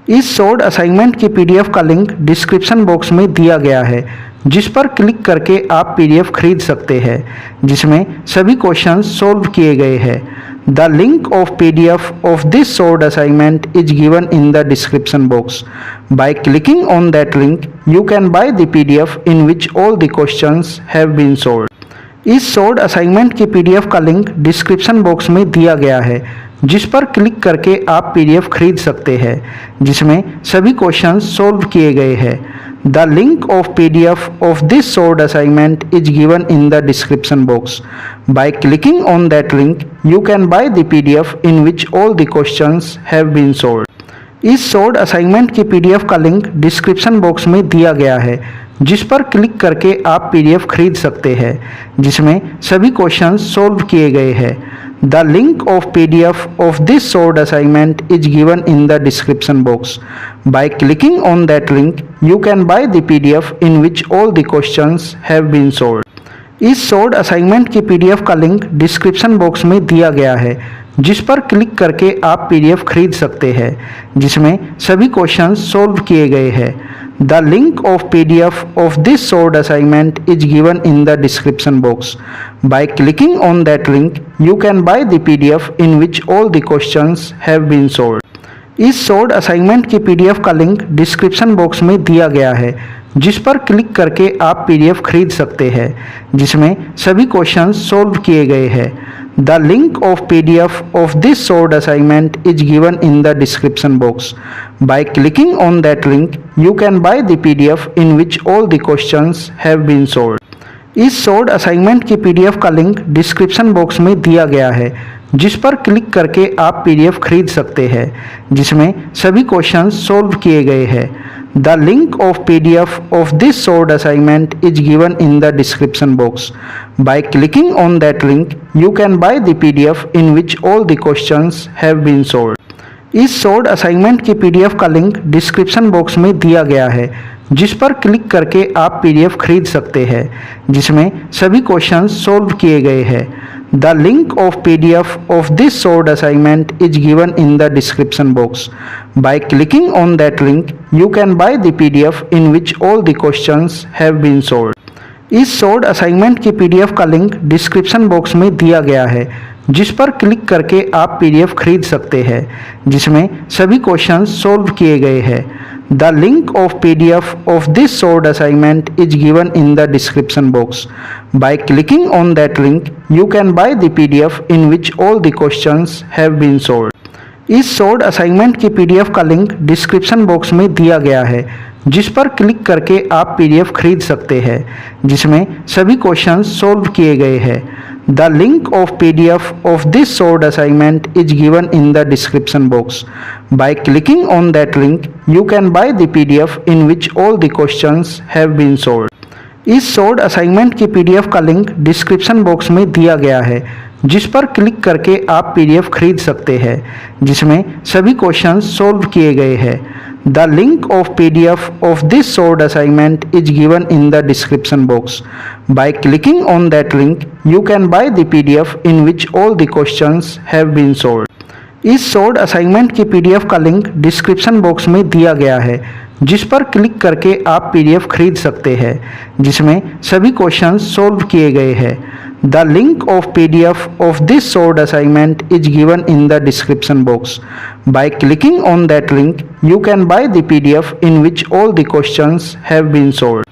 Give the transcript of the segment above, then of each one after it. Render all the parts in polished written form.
इस short assignment की PDF का लिंक डिस्क्रिप्शन बॉक्स में दिया गया है, जिस पर क्लिक करके आप पीडीएफ खरीद सकते हैं, जिसमें सभी क्वेश्चंस सॉल्व किए गए हैं। The link of PDF of this short assignment is given in the description box. By clicking on that link you can buy the PDF in which all the questions have been solved. इस short assignment की PDF का link description box में दिया गया है, जिस पर click करके आप पीडीएफ खरीद सकते हैं, जिसमें सभी क्वेश्चंस सॉल्व किए गए हैं। The link of PDF of this short assignment is given in the description box. By clicking on that link you can buy the PDF in which all the questions have been solved. इस short assignment की PDF का link description box में दिया गया है, जिस पर click करके आप पीडीएफ खरीद सकते हैं, जिसमें सभी क्वेश्चंस सॉल्व किए गए हैं। The link of PDF of this short assignment is given in the description box. By clicking on that link you can buy the PDF in which all the questions have been solved. इस short assignment की PDF का link description box में दिया गया है, जिस पर click करके आप पीडीएफ खरीद सकते हैं, जिसमें सभी क्वेश्चंस सॉल्व किए गए हैं। The link of PDF of this short assignment is given in the description box. By clicking on that link you can buy the PDF in which all the questions have been solved. इस short assignment की PDF का link description box में दिया गया है, जिस पर click करके आप पीडीएफ खरीद सकते हैं, जिसमें सभी क्वेश्चंस सॉल्व किए गए हैं। The link of PDF of this short assignment is given in the description box. By clicking on that link you can buy the PDF in which all the questions have been solved. इस short assignment की PDF का link description box में दिया गया है, जिस पर click करके आप पीडीएफ खरीद सकते हैं, जिसमें सभी क्वेश्चंस सॉल्व किए गए हैं। The link of PDF of this short assignment is given in the description box. By clicking on that link you can buy the PDF in which all the questions have been solved. इस short assignment की PDF का link description box में दिया गया है, जिस पर click करके आप पीडीएफ खरीद सकते हैं, जिसमें सभी क्वेश्चंस सॉल्व किए गए हैं। The link of PDF of this short assignment is given in the description box. By clicking on that link you can buy the PDF in which all the questions have been solved. इस short assignment की PDF का link description box में दिया गया है, जिस पर click करके आप पीडीएफ खरीद सकते हैं, जिसमें सभी क्वेश्चंस सॉल्व किए गए हैं। The link of PDF of this short assignment is given in the description box. By clicking on that link you can buy the PDF in which all the questions have been solved. इस short assignment की PDF का link description box में दिया गया है, जिस पर click करके आप पीडीएफ खरीद सकते हैं, जिसमें सभी क्वेश्चंस सॉल्व किए गए हैं। The link of PDF of this short assignment is given in the description box. By clicking on that link you can buy the PDF in which all the questions have been solved. इस short assignment की PDF का link description box में दिया गया है, जिस पर click करके आप पीडीएफ खरीद सकते हैं, जिसमें सभी क्वेश्चंस सॉल्व किए गए हैं। The link of PDF of this short assignment is given in the description box. By clicking on that link you can buy the PDF in which all the questions have been solved. इस short assignment की PDF का link description box में दिया गया है, जिस पर click करके आप पीडीएफ खरीद सकते हैं, जिसमें सभी क्वेश्चंस सॉल्व किए गए हैं। The link of PDF of this short assignment is given in the description box. By clicking on that link you can buy the PDF in which all the questions have been solved.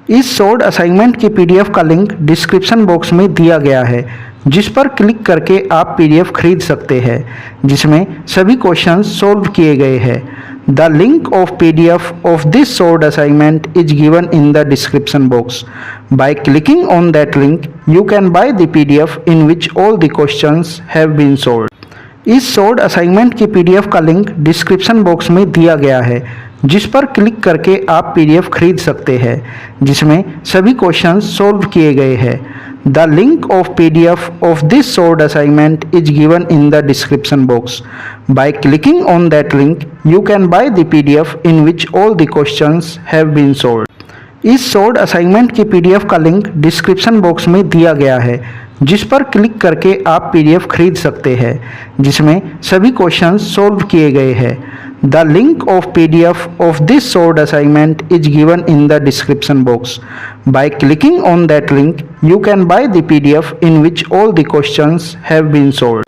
इस short assignment की PDF का link description box में दिया गया है, जिस पर click करके आप पीडीएफ खरीद सकते हैं, जिसमें सभी क्वेश्चंस सॉल्व किए गए हैं। The link of PDF of this short assignment is given in the description box. By clicking on that link you can buy the PDF in which all the questions have been solved. इस short assignment की PDF का link description box में दिया गया है, जिस पर click करके आप पीडीएफ खरीद सकते हैं, जिसमें सभी क्वेश्चंस सॉल्व किए गए हैं। The link of PDF of this short assignment is given in the description box. By clicking on that link you can buy the PDF in which all the questions have been solved. इस short assignment की PDF का link description box में दिया गया है, जिस पर click करके आप पीडीएफ खरीद सकते हैं, जिसमें सभी क्वेश्चंस सॉल्व किए गए हैं। The link of PDF of this solved assignment is given in the description box. By clicking on that link, you can buy the PDF in which all the questions have been solved.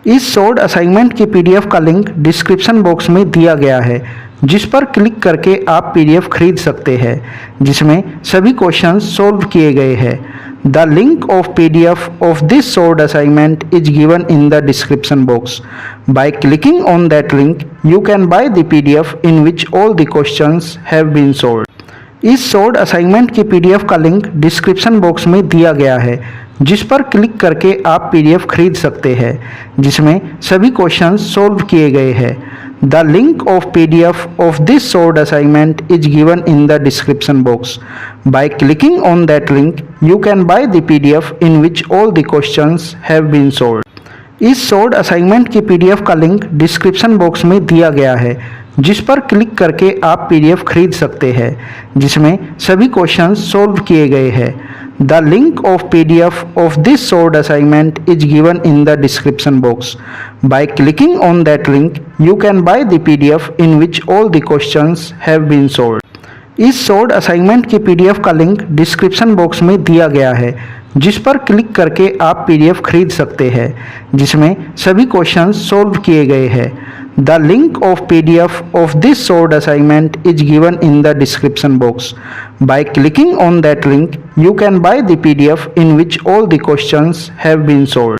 इस sold assignment की PDF का link description box में दिया गया है, जिस पर click करके आप पीडीएफ खरीद सकते हैं, जिसमें सभी क्वेश्चंस सोल्व किए गए हैं। The link of PDF of this sold assignment is given in the description box. By clicking on that link, you can buy the PDF in which all the questions have been solved. इस sold assignment की PDF का link description box में दिया गया है, जिस पर click करके आप पीडीएफ खरीद सकते हैं, जिसमें सभी क्वेश्चंस सोल्व किए गए हैं। The link of PDF of this sold assignment is given in the description box. By clicking on that link, you can buy the PDF in which all the questions have been solved. इस sold assignment की PDF का link description box में दिया गया है, जिस पर click करके आप पीडीएफ खरीद सकते हैं, जिसमें सभी क्वेश्चंस सोल्व किए गए हैं। The link of PDF of this sold assignment is given in the description box. By clicking on that link, you can buy the PDF in which all the questions have been solved. इस sold assignment की PDF का link description box में दिया गया है, जिस पर click करके आप पीडीएफ खरीद सकते हैं, जिसमें सभी क्वेश्चंस सोल्व किए गए हैं। The link of PDF of this sold assignment is given in the description box. By clicking on that link, you can buy the PDF in which all the questions have been solved.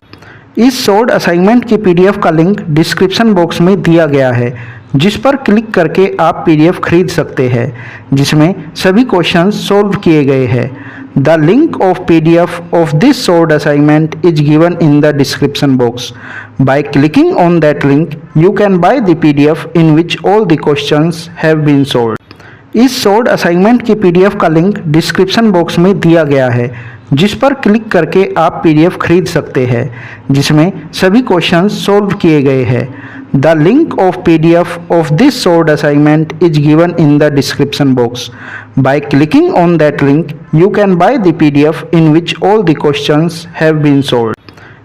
इस sold assignment की PDF का link description box में दिया गया है, जिस पर click करके आप पीडीएफ खरीद सकते हैं, जिसमें सभी क्वेश्चंस सोल्व किए गए हैं। The link of PDF of this sold assignment is given in the description box. By clicking on that link, you can buy the PDF in which all the questions have been solved. इस sold assignment की PDF का link description box में दिया गया है, जिस पर click करके आप पीडीएफ खरीद सकते हैं, जिसमें सभी क्वेश्चंस सोल्व किए गए हैं। The link of PDF of this sold assignment is given in the description box. By clicking on that link, you can buy the PDF in which all the questions have been solved.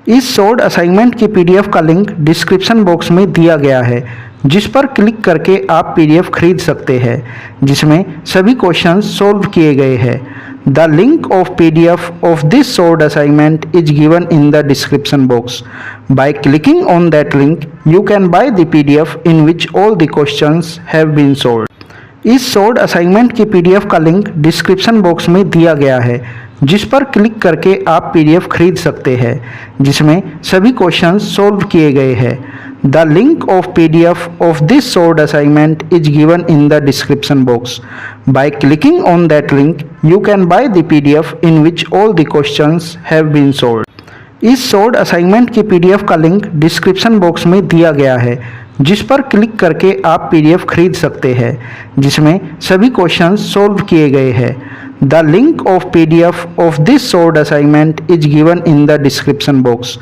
इस sold assignment की PDF का link description box में दिया गया है, जिस पर click करके आप पीडीएफ खरीद सकते हैं, जिसमें सभी क्वेश्चंस सोल्व किए गए हैं। The link of PDF of this sold assignment is given in the description box. By clicking on that link, you can buy the PDF in which all the questions have been solved. इस sold assignment की PDF का link description box में दिया गया है, जिस पर click करके आप पीडीएफ खरीद सकते हैं, जिसमें सभी क्वेश्चंस सोल्व किए गए हैं। The link of PDF of this sold assignment is given in the description box. By clicking on that link, you can buy the PDF in which all the questions have been solved. इस sold assignment की PDF का link description box में दिया गया है, जिस पर click करके आप पीडीएफ खरीद सकते हैं, जिसमें सभी क्वेश्चंस सोल्व किए गए हैं। The link of PDF of this sold assignment is given in the description box.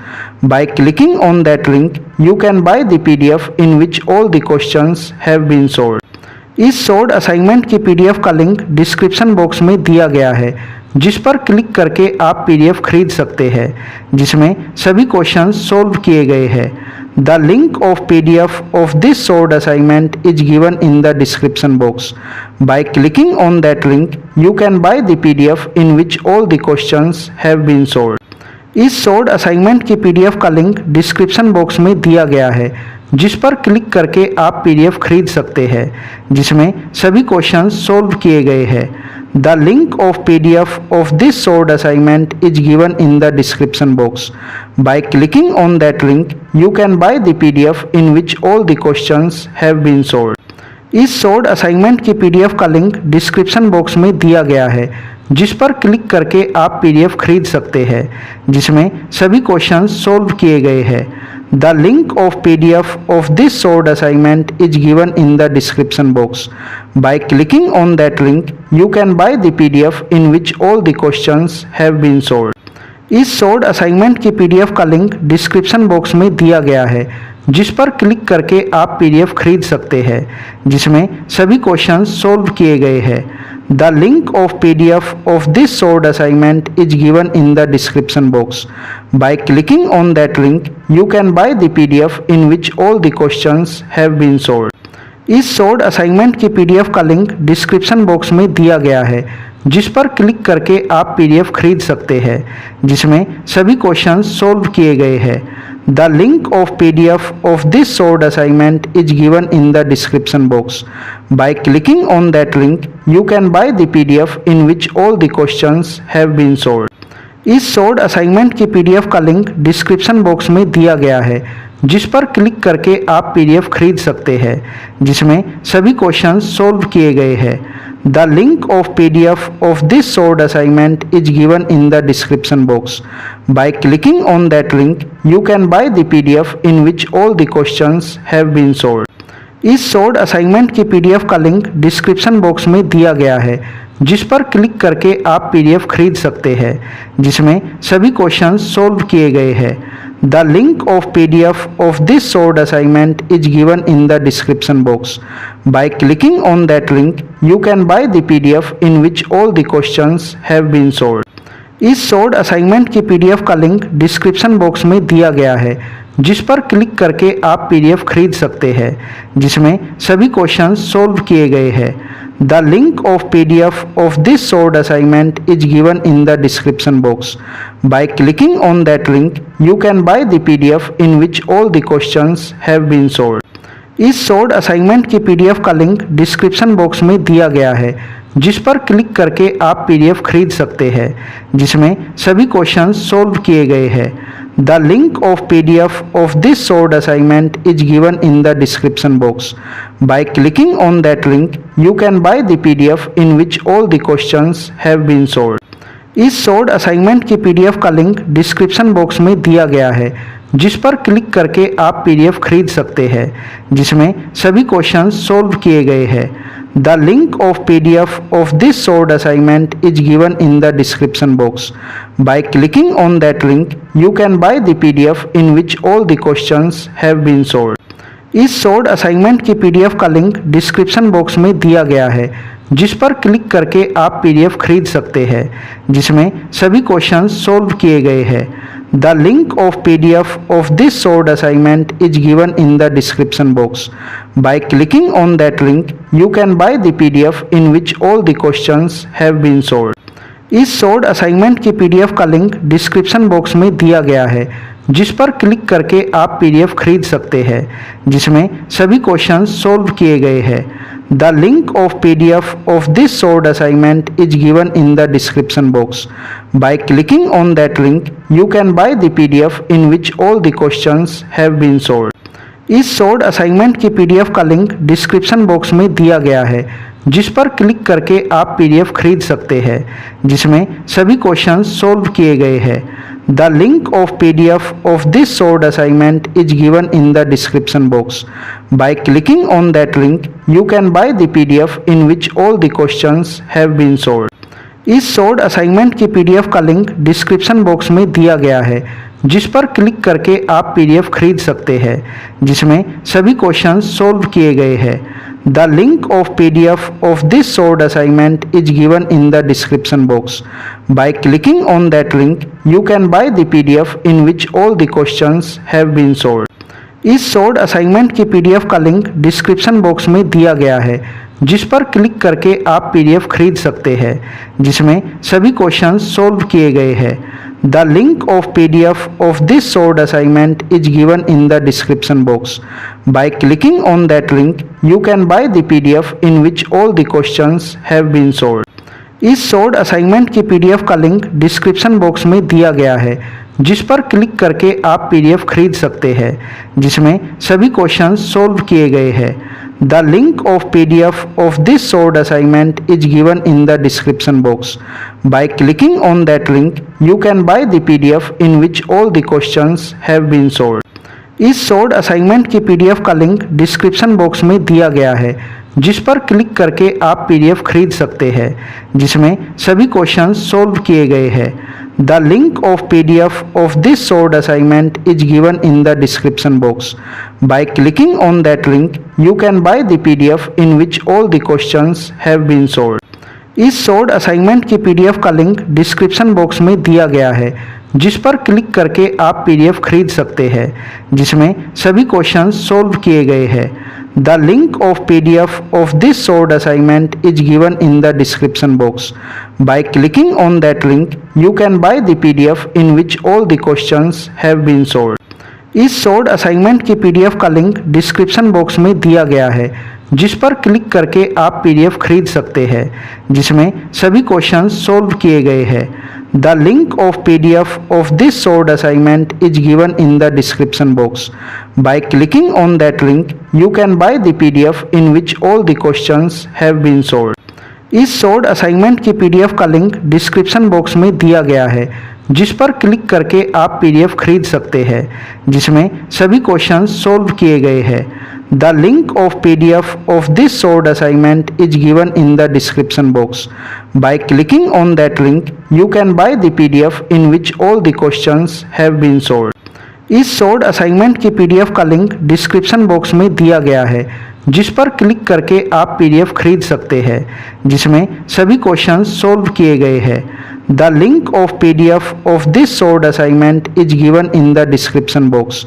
By clicking on that link, you can buy the PDF in which all the questions have been solved. इस sold assignment की PDF का link description box में दिया गया है, जिस पर click करके आप पीडीएफ खरीद सकते हैं, जिसमें सभी क्वेश्चंस सोल्व किए गए हैं। The link of PDF of this sold assignment is given in the description box. By clicking on that link, you can buy the PDF in which all the questions have been solved. इस sold assignment की PDF का link description box में दिया गया है, जिस पर click करके आप पीडीएफ खरीद सकते हैं, जिसमें सभी क्वेश्चंस सोल्व किए गए हैं। The link of PDF of this sold assignment is given in the description box. By clicking on that link, you can buy the PDF in which all the questions have been solved. इस sold assignment की PDF का link description box में दिया गया है, जिस पर click करके आप पीडीएफ खरीद सकते हैं, जिसमें सभी क्वेश्चंस सोल्व किए गए हैं। The link of PDF of this sold assignment is given in the description box. By clicking on that link, you can buy the PDF in which all the questions have been solved. इस sold assignment की PDF का link description box में दिया गया है, जिस पर click करके आप पीडीएफ खरीद सकते हैं, जिसमें सभी क्वेश्चंस सोल्व किए गए हैं। The link of PDF of this sold assignment is given in the description box. By clicking on that link, you can buy the PDF in which all the questions have been solved. इस short assignment की PDF का link description box में दिया गया है, जिस पर click करके आप पीडीएफ खरीद सकते हैं, जिसमें सभी क्वेश्चंस सॉल्व किए गए हैं। The link of PDF of this short assignment is given in the description box. By clicking on that link you can buy the PDF in which all the questions have been solved. इस short assignment की PDF का link description box में दिया गया है, जिस पर click करके आप पीडीएफ खरीद सकते हैं, जिसमें सभी क्वेश्चंस सॉल्व किए गए हैं। The link of PDF of this short assignment is given in the description box. By clicking on that link you can buy the PDF in which all the questions have been solved. इस short assignment की PDF का link description box में दिया गया है, जिस पर click करके आप पीडीएफ खरीद सकते हैं, जिसमें सभी क्वेश्चंस सॉल्व किए गए हैं। The link of PDF of this short assignment is given in the description box. By clicking on that link you can buy the PDF in which all the questions have been solved. इस short assignment की PDF का link description box में दिया गया है, जिस पर click करके आप पीडीएफ खरीद सकते हैं, जिसमें सभी क्वेश्चंस सॉल्व किए गए हैं। The link of PDF of this short assignment is given in the description box. By clicking on that link, you can buy the PDF in which all the questions have been solved. इस short assignment की PDF का link description box में दिया गया है, जिस पर click करके आप पीडीएफ खरीद सकते हैं, जिसमें सभी क्वेश्चंस सॉल्व किए गए हैं। The link of PDF of this short assignment is given in the description box. By clicking on that link, you can buy the PDF in which all the questions have been solved. इस short assignment की PDF का link description box में दिया गया है, जिस पर click करके आप पीडीएफ खरीद सकते हैं, जिसमें सभी क्वेश्चंस सॉल्व किए गए हैं। The link of PDF of this short assignment is given in the description box. By clicking on that link, you can buy the PDF in which all the questions have been solved. इस short assignment की PDF का link description box में दिया गया है, जिस पर click करके आप पीडीएफ खरीद सकते हैं, जिसमें सभी क्वेश्चंस सॉल्व किए गए हैं। The link of PDF of this short assignment is given in the description box. By clicking on that link, you can buy the PDF in which all the questions have been solved. इस short assignment की PDF का link description box में दिया गया है, जिस पर click करके आप पीडीएफ खरीद सकते हैं, जिसमें सभी क्वेश्चंस सॉल्व किए गए हैं। The link of PDF of this short assignment is given in the description box. By clicking on that link, you can buy the PDF in which all the questions have been solved. इस short assignment की PDF का link description box में दिया गया है, जिस पर click करके आप पीडीएफ खरीद सकते हैं, जिसमें सभी क्वेश्चंस सॉल्व किए गए हैं। The link of PDF of this short assignment is given in the description box. By clicking on that link, you can buy the PDF in which all the questions have been solved. इस short assignment की PDF का link description box में दिया गया है, जिस पर click करके आप पीडीएफ खरीद सकते हैं, जिसमें सभी क्वेश्चंस सॉल्व किए गए हैं। The link of PDF of this short assignment is given in the description box. By clicking on that link, you can buy the PDF in which all the questions have been solved. इस short assignment की PDF का link description box में दिया गया है, जिस पर click करके आप पीडीएफ खरीद सकते हैं, जिसमें सभी क्वेश्चंस सॉल्व किए गए हैं। The link of PDF of this short assignment is given in the description box. By clicking on that link, you can buy the PDF in which all the questions have been solved. इस short assignment की PDF का link description box में दिया गया है, जिस पर click करके आप पीडीएफ खरीद सकते हैं, जिसमें सभी क्वेश्चंस सॉल्व किए गए हैं। The link of PDF of this short assignment is given in the description box. By clicking on that link, you can buy the PDF in which all the questions have been solved. इस short assignment की PDF का link description box में दिया गया है, जिस पर click करके आप पीडीएफ खरीद सकते हैं, जिसमें सभी क्वेश्चंस सॉल्व किए गए हैं। The link of PDF of this short assignment is given in the description box. By clicking on that link, you can buy the PDF in which all the questions have been solved. इस short assignment की PDF का link description box में दिया गया है, जिस पर click करके आप पीडीएफ खरीद सकते हैं, जिसमें सभी क्वेश्चंस सॉल्व किए गए हैं। The link of PDF of this solved assignment is given in the description box. By clicking on that link, you can buy the PDF in which all the questions have been solved. इस solved assignment की PDF का link description box में दिया गया है, जिस पर click करके आप PDF खरीद सकते हैं, जिसमें सभी क्वेश्चंस सॉल्व किए गए हैं. The link of PDF of this solved assignment is given in the description box. By clicking on that link, you can buy the PDF in which all the questions have been solved. इस solved assignment की PDF का link description box में दिया गया है, जिस पर click करके आप PDF खरीद सकते हैं, जिसमें सभी क्वेश्चंस सॉल्व किए गए हैं. The link of PDF of this solved assignment is given in the description box. By clicking on that link, you can buy the PDF in which all the questions have been solved. इस solved assignment की PDF का link description box में दिया गया है, जिस पर click करके आप PDF खरीद सकते हैं, जिसमें सभी क्वेश्चंस सॉल्व किए गए हैं. The link of PDF of this solved assignment is given in the description box.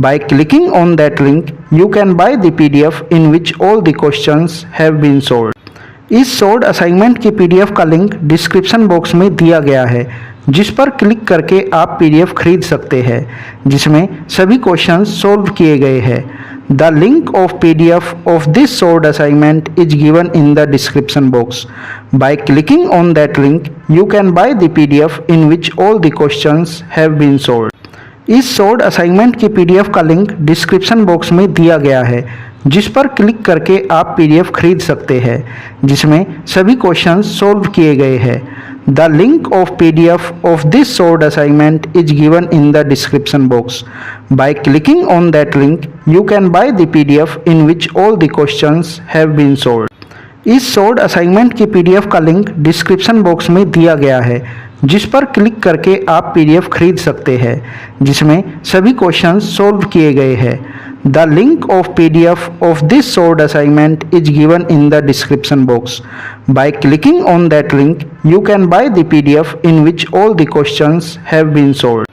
By clicking on that link, you can buy the PDF in which all the questions have been solved. इस solved assignment की PDF का link description box में दिया गया है, जिस पर click करके आप PDF खरीद सकते हैं, जिसमें सभी क्वेश्चंस सॉल्व किए गए हैं. The link of PDF of this solved assignment is given in the description box. By clicking on that link, you can buy the PDF in which all the questions have been solved. इस solved assignment की PDF का link description box में दिया गया है, जिस पर click करके आप PDF खरीद सकते हैं, जिसमें सभी क्वेश्चंस सॉल्व किए गए हैं. The link of PDF of this solved assignment is given in the description box. By clicking on that link, you can buy the PDF in which all the questions have been solved. इस solved assignment की PDF का link description box में दिया गया है, जिस पर click करके आप PDF खरीद सकते हैं, जिसमें सभी क्वेश्चंस सॉल्व किए गए हैं. The link of PDF of this solved assignment is given in the description box. By clicking on that link, you can buy the PDF in which all the questions have been solved.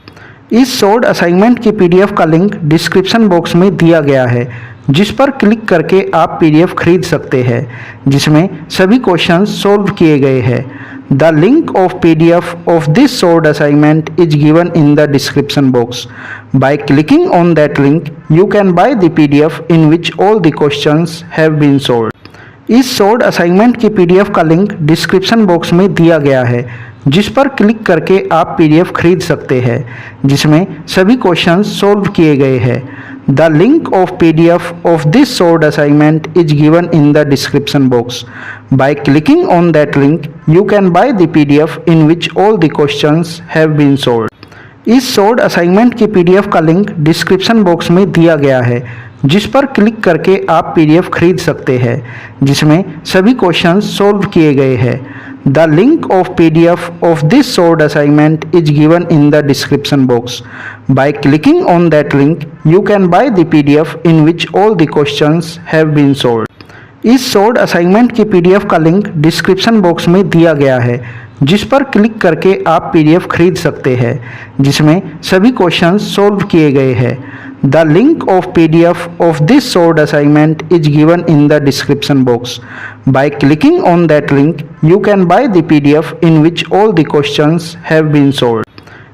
इस solved assignment की PDF का link description box में दिया गया है, जिस पर click करके आप PDF खरीद सकते हैं, जिसमें सभी क्वेश्चंस सॉल्व किए गए हैं. The link of PDF of this solved assignment is given in the description box. By clicking on that link, you can buy the PDF in which all the questions have been solved. इस solved assignment की PDF का link description box में दिया गया है, जिस पर click करके आप PDF खरीद सकते हैं, जिसमें सभी क्वेश्चंस सॉल्व किए गए हैं. The link of PDF of this solved assignment is given in the description box. By clicking on that link, you can buy the PDF in which all the questions have been solved. इस solved assignment की PDF का link description box में दिया गया है, जिस पर click करके आप PDF खरीद सकते हैं, जिसमें सभी क्वेश्चंस सॉल्व किए गए हैं. The link of PDF of this solved assignment is given in the description box. By clicking on that link, you can buy the PDF in which all the questions have been solved. इस solved assignment की PDF का link description box में दिया गया है, जिस पर click करके आप PDF खरीद सकते हैं, जिसमें सभी क्वेश्चंस सॉल्व किए गए हैं. The link of PDF of this solved assignment is given in the description box. By clicking on that link, you can buy the PDF in which all the questions have been solved.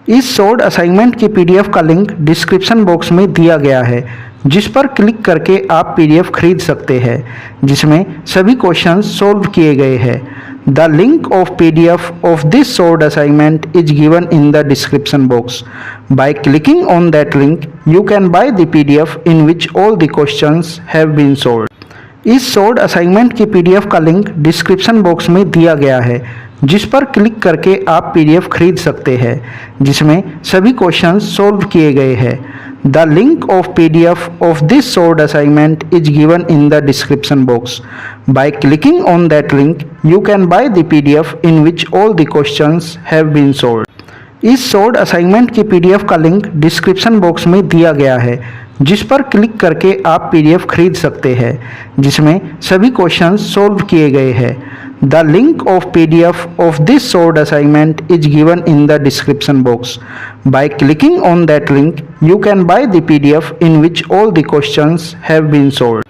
इस solved assignment की PDF का link description box में दिया गया है, जिस पर click करके आप PDF खरीद सकते हैं, जिसमें सभी क्वेश्चंस सॉल्व किए गए हैं. The link of PDF of this solved assignment is given in the description box. By clicking on that link, you can buy the PDF in which all the questions have been solved. इस solved assignment की PDF का link description box में दिया गया है, जिस पर click करके आप PDF खरीद सकते हैं, जिसमें सभी क्वेश्चंस सॉल्व किए गए हैं. The link of PDF of this solved assignment is given in the description box. By clicking on that link, you can buy the PDF in which all the questions have been solved. इस solved assignment की PDF का link description box में दिया गया है, जिस पर click करके आप PDF खरीद सकते हैं, जिसमें सभी क्वेश्चंस सॉल्व किए गए हैं. The link of PDF of this solved assignment is given in the description box. By clicking on that link, you can buy the PDF in which all the questions have been solved.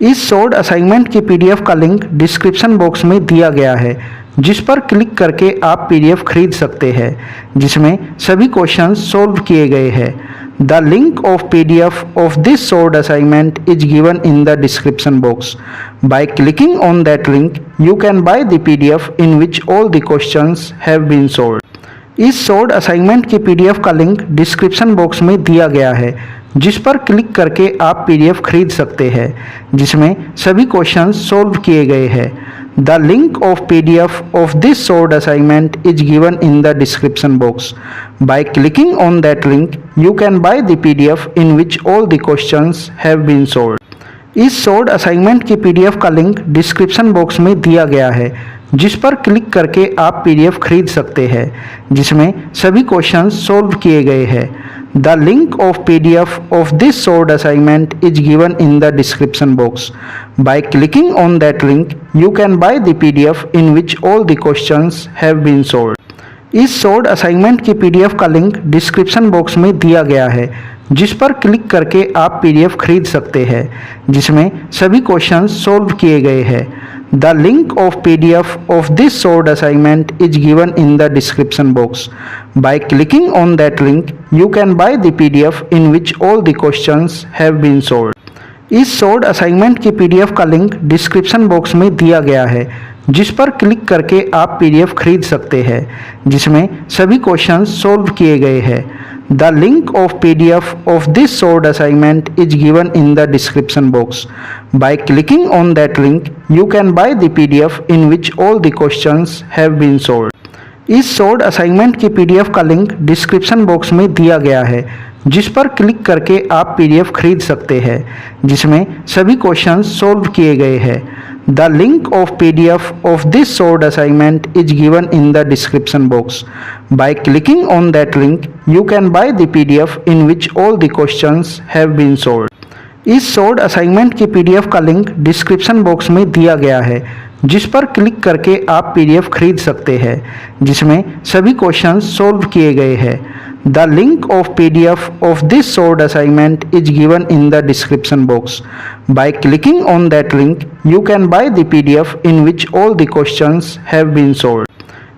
इस short assignment की PDF का link description box में दिया गया है, जिस पर click करके आप पीडीएफ खरीद सकते हैं, जिसमें सभी क्वेश्चंस सॉल्व किए गए हैं। The link of PDF of this short assignment is given in the description box. By clicking on that link you can buy the PDF in which all the questions have been solved. इस short assignment की PDF का link description box में दिया गया है, जिस पर click करके आप पीडीएफ खरीद सकते हैं, जिसमें सभी क्वेश्चंस सॉल्व किए गए हैं। The link of PDF of this short assignment is given in the description box. By clicking on that link you can buy the PDF in which all the questions have been solved. इस short assignment की PDF का link description box में दिया गया है, जिस पर click करके आप पीडीएफ खरीद सकते हैं, जिसमें सभी क्वेश्चंस सॉल्व किए गए हैं। The link of PDF of this short assignment is given in the description box. By clicking on that link you can buy the PDF in which all the questions have been solved. इस short assignment की PDF का link description box में दिया गया है, जिस पर click करके आप पीडीएफ खरीद सकते हैं, जिसमें सभी क्वेश्चंस सॉल्व किए गए हैं। The link of PDF of this short assignment is given in the description box. By clicking on that link you can buy the PDF in which all the questions have been solved. इस short assignment की PDF का link description box में दिया गया है, जिस पर click करके आप पीडीएफ खरीद सकते हैं, जिसमें सभी क्वेश्चंस सॉल्व किए गए हैं। The link of PDF of this short assignment is given in the description box. By clicking on that link you can buy the PDF in which all the questions have been solved. इस short assignment की PDF का link description box में दिया गया है, जिस पर click करके आप पीडीएफ खरीद सकते हैं, जिसमें सभी क्वेश्चंस सॉल्व किए गए हैं। The link of PDF of this short assignment is given in the description box. By clicking on that link you can buy the PDF in which all the questions have been solved. इस short assignment की PDF का link description box में दिया गया है, जिस पर click करके आप पीडीएफ खरीद सकते हैं, जिसमें सभी क्वेश्चंस सॉल्व किए गए हैं। The link of PDF of this short assignment is given in the description box. By clicking on that link you can buy the PDF in which all the questions have been solved.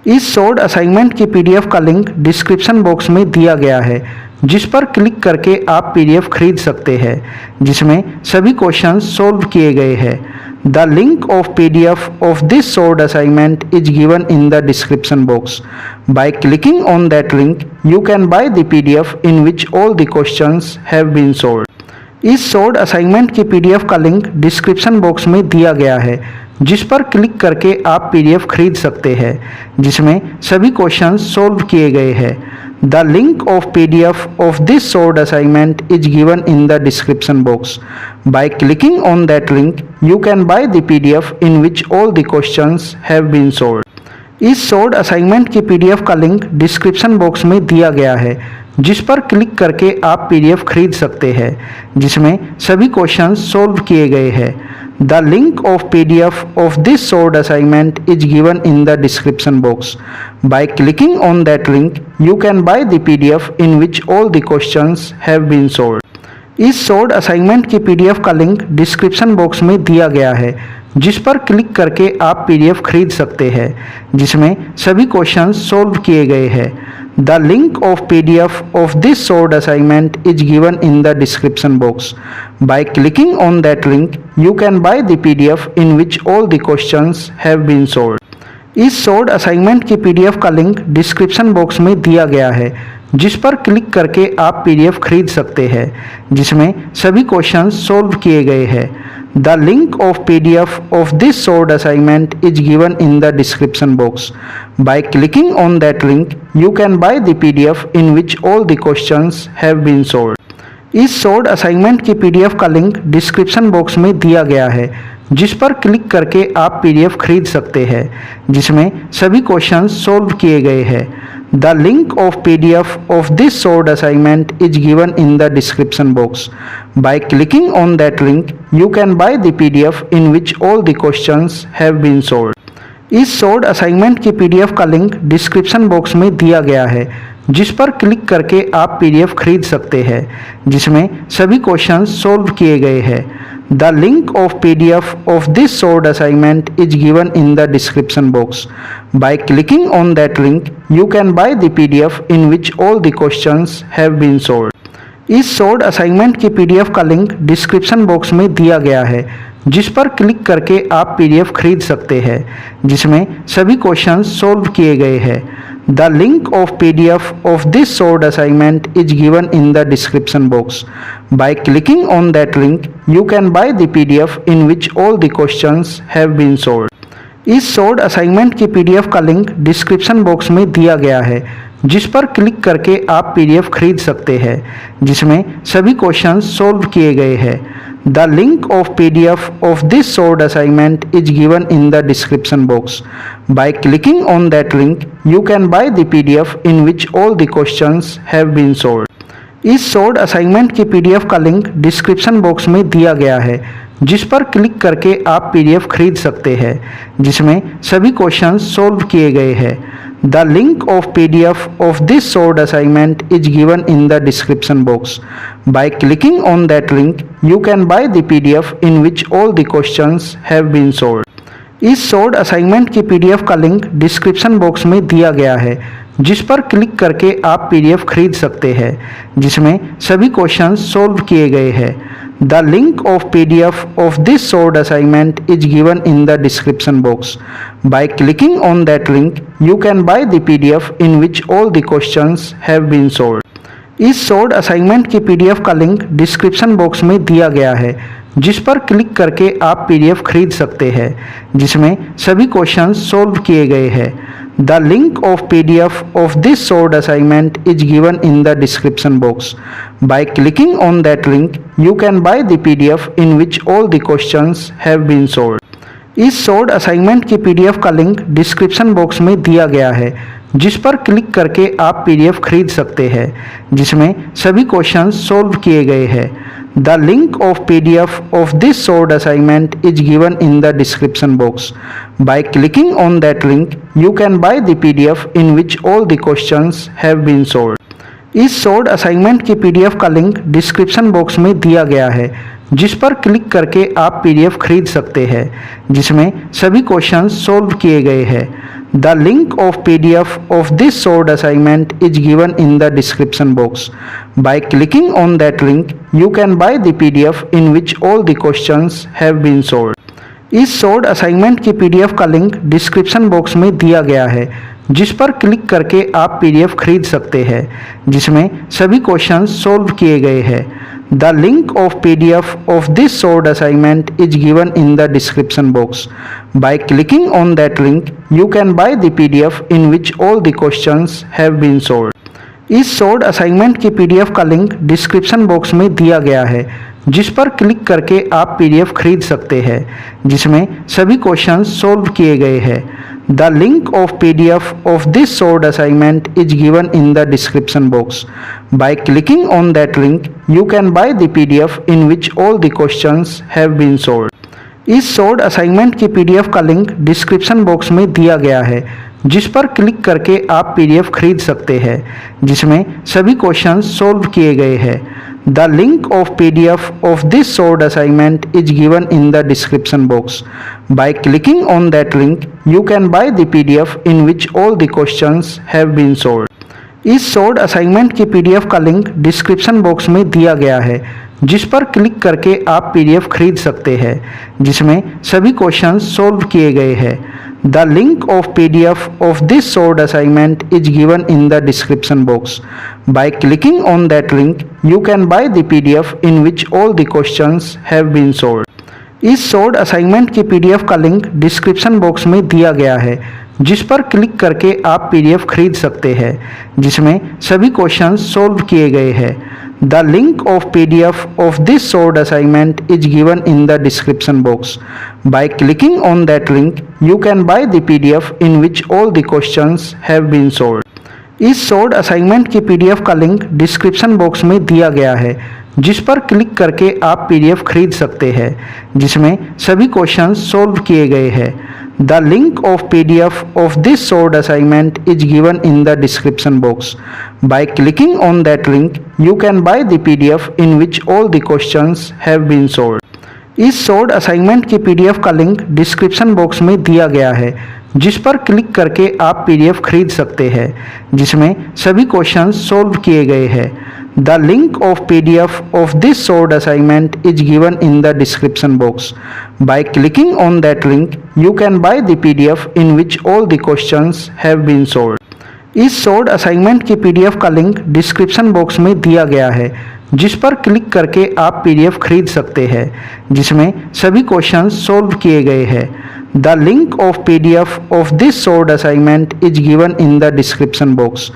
इस short assignment की PDF का link description box में दिया गया है, जिस पर click करके आप पीडीएफ खरीद सकते हैं, जिसमें सभी क्वेश्चंस सॉल्व किए गए हैं। The link of PDF of this short assignment is given in the description box. By clicking on that link you can buy the PDF in which all the questions have been solved. इस short assignment की PDF का link description box में दिया गया है, जिस पर click करके आप पीडीएफ खरीद सकते हैं, जिसमें सभी क्वेश्चंस सॉल्व किए गए हैं। The link of PDF of this short assignment is given in the description box. By clicking on that link you can buy the PDF in which all the questions have been solved. इस short assignment की PDF का link description box में दिया गया है, जिस पर click करके आप पीडीएफ खरीद सकते हैं, जिसमें सभी क्वेश्चंस सॉल्व किए गए हैं। The link of PDF of this short assignment is given in the description box. By clicking on that link you can buy the PDF in which all the questions have been solved. इस short assignment की PDF का link description box में दिया गया है, जिस पर click करके आप पीडीएफ खरीद सकते हैं, जिसमें सभी क्वेश्चंस सॉल्व किए गए हैं। The link of PDF of this short assignment is given in the description box. By clicking on that link you can buy the PDF in which all the questions have been solved. इस short assignment की PDF का link description box में दिया गया है, जिस पर click करके आप पीडीएफ खरीद सकते हैं, जिसमें सभी क्वेश्चंस सॉल्व किए गए हैं। The link of PDF of this short assignment is given in the description box. By clicking on that link you can buy the PDF in which all the questions have been solved. इस short assignment की PDF का link description box में दिया गया है, जिस पर click करके आप पीडीएफ खरीद सकते हैं, जिसमें सभी क्वेश्चंस सॉल्व किए गए हैं। The link of PDF of this short assignment is given in the description box. By clicking on that link you can buy the PDF in which all the questions have been solved. इस short assignment की PDF का link description box में दिया गया है, जिस पर click करके आप पीडीएफ खरीद सकते हैं, जिसमें सभी क्वेश्चंस सॉल्व किए गए हैं। The link of PDF of this solved assignment is given in the description box. By clicking on that link, you can buy the PDF in which all the questions have been solved. इस sold assignment की PDF का link description box में दिया गया है, जिस पर click करके आप पीडीएफ खरीद सकते हैं, जिसमें सभी क्वेश्चंस सोल्व किए गए हैं। The link of PDF of this sold assignment is given in the description box. By clicking on that link, you can buy the PDF in which all the questions have been solved. इस sold assignment की PDF का link description box में दिया गया है, जिस पर click करके आप पीडीएफ खरीद सकते हैं, जिसमें सभी क्वेश्चंस सोल्व किए गए हैं। The link of PDF of this sold assignment is given in the description box. By clicking on that link, you can buy the PDF in which all the questions have been solved. इस sold assignment की PDF का link description box में दिया गया है, जिस पर click करके आप पीडीएफ खरीद सकते हैं, जिसमें सभी क्वेश्चंस सोल्व किए गए हैं। The link of PDF of this solved assignment is given in the description box. By clicking on that link, you can buy the PDF in which all the questions have been solved. इस solved assignment की PDF का link description box में दिया गया है, जिस पर click करके आप पीडीएफ खरीद सकते हैं, जिसमें सभी क्वेश्चंस सोल्व किए गए हैं। The link of PDF of this solved assignment is given in the description box. By clicking on that link, you can buy the PDF in which all the questions have been solved. इस solved assignment की PDF का link description box में दिया गया है, जिस पर click करके आप पीडीएफ खरीद सकते हैं, जिसमें सभी क्वेश्चंस सोल्व किए गए हैं। The link of PDF of this solved assignment is given in the description box. By clicking on that link, you can buy the PDF in which all the questions have been solved. इस solved assignment की PDF का link description box में दिया गया है, जिस पर click करके आप पीडीएफ खरीद सकते हैं, जिसमें सभी क्वेश्चंस सोल्व किए गए हैं। The link of PDF of this solved assignment is given in the description box. By clicking on that link, you can buy the PDF in which all the questions have been solved. इस solved assignment की PDF का link description box में दिया गया है, जिस पर click करके आप पीडीएफ खरीद सकते हैं, जिसमें सभी क्वेश्चंस सोल्व किए गए हैं। The link of PDF of this solved assignment is given in the description box. By clicking on that link, you can buy the PDF in which all the questions have been solved. इस solved assignment की PDF का link description box में दिया गया है, जिस पर click करके आप पीडीएफ खरीद सकते हैं, जिसमें सभी क्वेश्चंस सोल्व किए गए हैं। The link of PDF of this solved assignment is given in the description box. By clicking on that link, you can buy the PDF in which all the questions have been solved. इस solved assignment की PDF का link description box में दिया गया है, जिस पर click करके आप पीडीएफ खरीद सकते हैं, जिसमें सभी क्वेश्चंस सोल्व किए गए हैं। The link of PDF of this solved assignment is given in the description box. By clicking on that link, you can buy the PDF in which all the questions have been solved. इस solved assignment की PDF का link description box में दिया गया है, जिस पर click करके आप पीडीएफ खरीद सकते हैं, जिसमें सभी क्वेश्चंस सोल्व किए गए हैं। The link of PDF of this solved assignment is given in the description box. By clicking on that link, you can buy the PDF in which all the questions have been solved. इस solved assignment की PDF का link description box में दिया गया है, जिस पर click करके आप पीडीएफ खरीद सकते हैं, जिसमें सभी क्वेश्चंस सोल्व किए गए हैं। The link of PDF of this solved assignment is given in the description box. By clicking on that link, you can buy the PDF in which all the questions have been solved. इस solved assignment की PDF का link description box में दिया गया है, जिस पर click करके आप पीडीएफ खरीद सकते हैं, जिसमें सभी क्वेश्चंस सोल्व किए गए हैं। The link of PDF of this solved assignment is given in the description box. By clicking on that link, you can buy the PDF in which all the questions have been solved. इस solved assignment की PDF का link description box में दिया गया है, जिस पर click करके आप पीडीएफ खरीद सकते हैं, जिसमें सभी क्वेश्चंस सोल्व किए गए हैं। The link of PDF of this solved assignment is given in the description box. By clicking on that link, you can buy the PDF in which all the questions have been solved. इस short assignment की PDF का link description box में दिया गया है, जिस पर click करके आप पीडीएफ खरीद सकते हैं, जिसमें सभी क्वेश्चंस सॉल्व किए गए हैं। The link of PDF of this short assignment is given in the description box. By clicking on that link you can buy the PDF in which all the questions have been solved. इस short assignment की PDF का link description box में दिया गया है, जिस पर click करके आप पीडीएफ खरीद सकते हैं, जिसमें सभी क्वेश्चंस सॉल्व किए गए हैं। The link of PDF of this short assignment is given in the description box.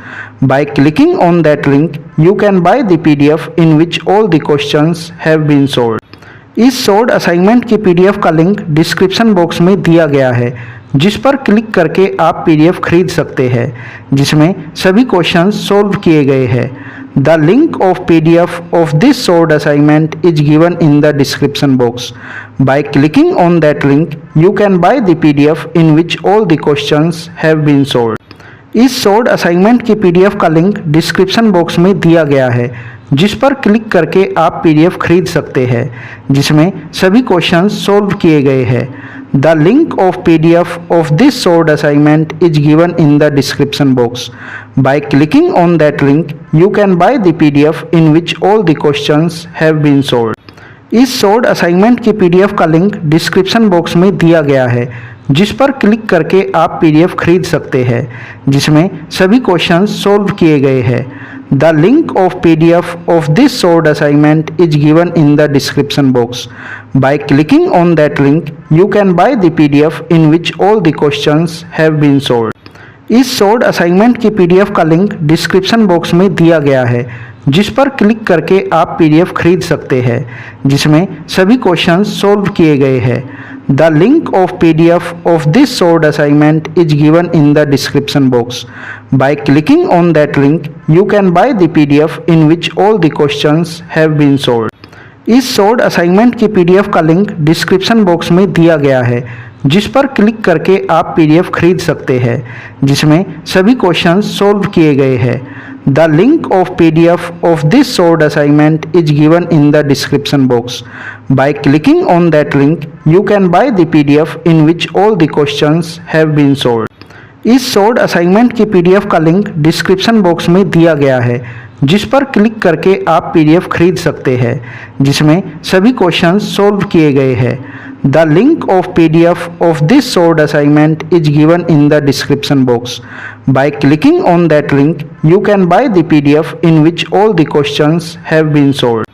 By clicking on that link you can buy the PDF in which all the questions have been solved. इस short assignment की PDF का link description box में दिया गया है, जिस पर click करके आप पीडीएफ खरीद सकते हैं, जिसमें सभी क्वेश्चंस सॉल्व किए गए हैं। The link of PDF of this short assignment is given in the description box. By clicking on that link you can buy the PDF in which all the questions have been solved. इस short assignment की PDF का link description box में दिया गया है, जिस पर click करके आप पीडीएफ खरीद सकते हैं, जिसमें सभी क्वेश्चंस सॉल्व किए गए हैं। The link of PDF of this short assignment is given in the description box. By clicking on that link you can buy the PDF in which all the questions have been solved. इस short assignment की PDF का link description box में दिया गया है, जिस पर click करके आप पीडीएफ खरीद सकते हैं, जिसमें सभी क्वेश्चंस सॉल्व किए गए हैं। The link of PDF of this short assignment is given in the description box. By clicking on that link you can buy the PDF in which all the questions have been solved. इस short assignment की PDF का link description box में दिया गया है, जिस पर click करके आप पीडीएफ खरीद सकते हैं, जिसमें सभी क्वेश्चंस सॉल्व किए गए हैं। The link of PDF of this short assignment is given in the description box. By clicking on that link you can buy the PDF in which all the questions have been solved. इस short assignment की PDF का link description box में दिया गया है, जिस पर click करके आप पीडीएफ खरीद सकते हैं, जिसमें सभी क्वेश्चंस सॉल्व किए गए हैं। The link of PDF of this short assignment is given in the description box. By clicking on that link you can buy the PDF in which all the questions have been solved. इस short assignment की PDF का link description box में दिया गया है, जिस पर click करके आप पीडीएफ खरीद सकते हैं, जिसमें सभी क्वेश्चंस सॉल्व किए गए हैं। The link of PDF of this short assignment is given in the description box. By clicking on that link you can buy the PDF in which all the questions have been solved.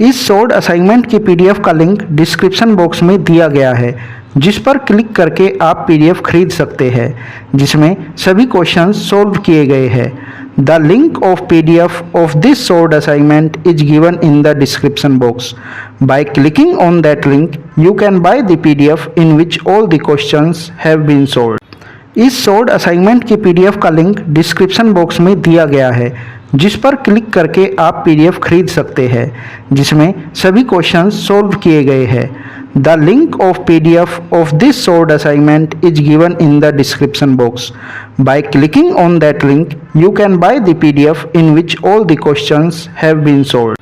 इस short assignment की PDF का link description box में दिया गया है, जिस पर click करके आप पीडीएफ खरीद सकते हैं, जिसमें सभी क्वेश्चंस सॉल्व किए गए हैं। The link of PDF of this short assignment is given in the description box. By clicking on that link you can buy the PDF in which all the questions have been solved. इस short assignment की PDF का link description box में दिया गया है, जिस पर click करके आप पीडीएफ खरीद सकते हैं, जिसमें सभी क्वेश्चंस सॉल्व किए गए हैं। The link of PDF of this short assignment is given in the description box. By clicking on that link you can buy the PDF in which all the questions have been solved.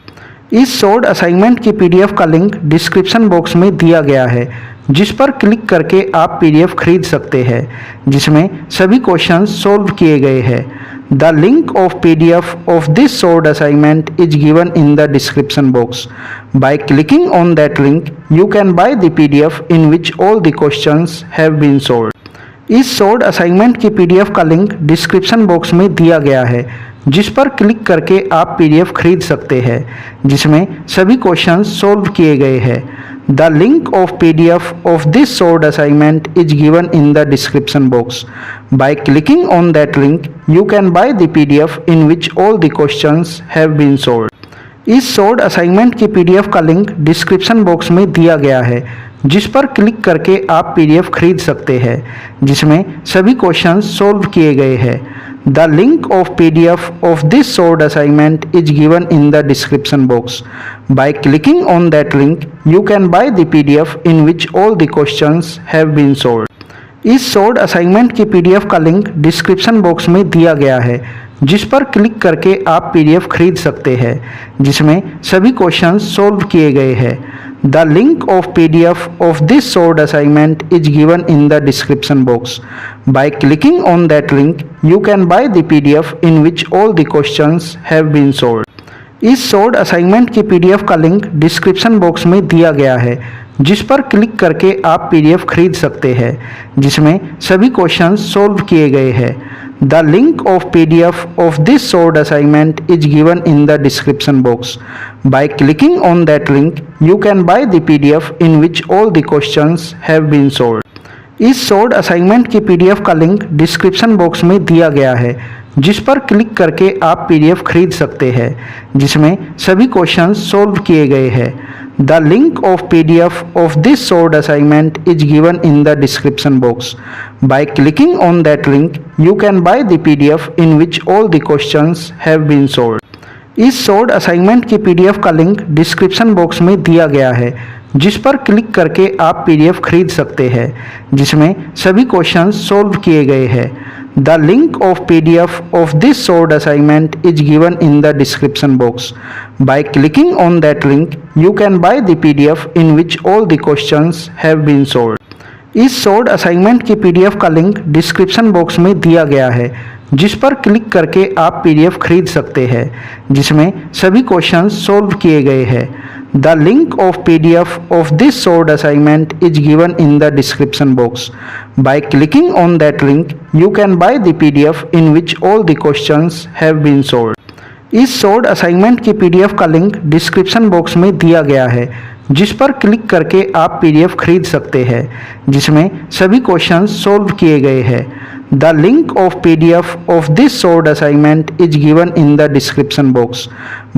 इस short assignment की PDF का link description box में दिया गया है, जिस पर click करके आप पीडीएफ खरीद सकते हैं, जिसमें सभी क्वेश्चंस सॉल्व किए गए हैं। The link of PDF of this short assignment is given in the description box. By clicking on that link you can buy the PDF in which all the questions have been solved. इस short assignment की PDF का link description box में दिया गया है, जिस पर click करके आप पीडीएफ खरीद सकते हैं, जिसमें सभी क्वेश्चंस सॉल्व किए गए हैं। The link of PDF of this short assignment is given in the description box. By clicking on that link you can buy the PDF in which all the questions have been solved. इस short assignment की PDF का link description box में दिया गया है, जिस पर click करके आप पीडीएफ खरीद सकते हैं, जिसमें सभी क्वेश्चंस सॉल्व किए गए हैं। The link of PDF of this short assignment is given in the description box. By clicking on that link you can buy the PDF in which all the questions have been solved. इस short assignment की PDF का link description box में दिया गया है, जिस पर click करके आप पीडीएफ खरीद सकते हैं, जिसमें सभी क्वेश्चंस सॉल्व किए गए हैं। The link of PDF of this solved assignment is given in the description box. By clicking on that link, you can buy the PDF in which all the questions have been solved. इस solved assignment की PDF का link description box में दिया गया है, जिस पर click करके आप PDF खरीद सकते हैं, जिसमें सभी क्वेश्चंस सॉल्व किए गए हैं. The link of PDF of this solved assignment is given in the description box. By clicking on that link, you can buy the PDF in which all the questions have been solved. इस solved assignment की PDF का link description box में दिया गया है, जिस पर click करके आप PDF खरीद सकते हैं, जिसमें सभी क्वेश्चंस सॉल्व किए गए हैं. The link of PDF of this solved assignment is given in the description box. By clicking on that link, you can buy the PDF in which all the questions have been solved. इस solved assignment की PDF का link description box में दिया गया है, जिस पर click करके आप PDF खरीद सकते हैं, जिसमें सभी क्वेश्चंस सॉल्व किए गए हैं. The link of PDF of this solved assignment is given in the description box. By clicking on that link, you can buy the PDF in which all the questions have been solved. इस solved assignment की PDF का link description box में दिया गया है, जिस पर click करके आप PDF खरीद सकते हैं, जिसमें सभी क्वेश्चंस सॉल्व किए गए हैं. The link of PDF of this solved assignment is given in the description box. By clicking on that link, you can buy the PDF in which all the questions have been solved. इस solved assignment की PDF का link description box में दिया गया है, जिस पर click करके आप PDF खरीद सकते हैं, जिसमें सभी क्वेश्चंस सॉल्व किए गए हैं. The link of PDF of this solved assignment is given in the description box.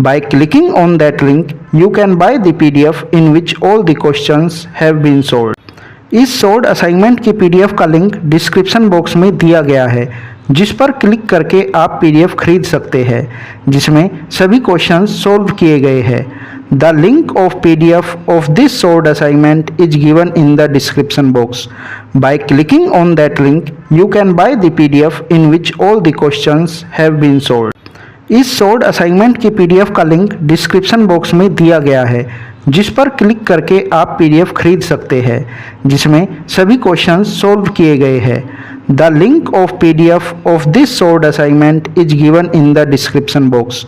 By clicking on that link, you can buy the PDF in which all the questions have been solved. इस solved assignment की PDF का link description box में दिया गया है, जिस पर click करके आप PDF खरीद सकते हैं, जिसमें सभी क्वेश्चंस सॉल्व किए गए हैं. The link of PDF of this solved assignment is given in the description box. By clicking on that link, you can buy the PDF in which all the questions have been solved. इस solved assignment की PDF का link description box में दिया गया है, जिस पर click करके आप PDF खरीद सकते हैं, जिसमें सभी क्वेश्चंस सॉल्व किए गए हैं. The link of PDF of this solved assignment is given in the description box.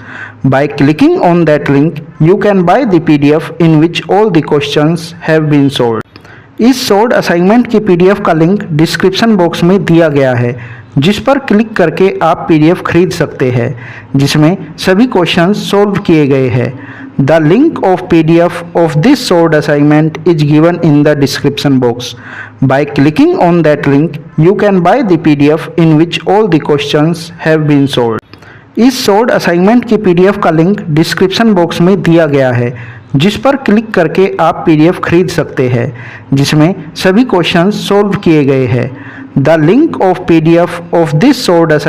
By clicking on that link, you can buy the PDF in which all the questions have been solved. इस solved assignment की PDF का link description box में दिया गया है, जिस पर click करके आप PDF खरीद सकते हैं, जिसमें सभी क्वेश्चंस सॉल्व किए गए हैं. The link of PDF of this solved assignment is given in the description box. By clicking on that link, you can buy the PDF in which all the questions have been solved. इस solved assignment की PDF का link description box में दिया गया है, जिस पर click करके आप PDF खरीद सकते हैं, जिसमें सभी क्वेश्चंस सॉल्व किए गए हैं. The link of PDF of this solved assignment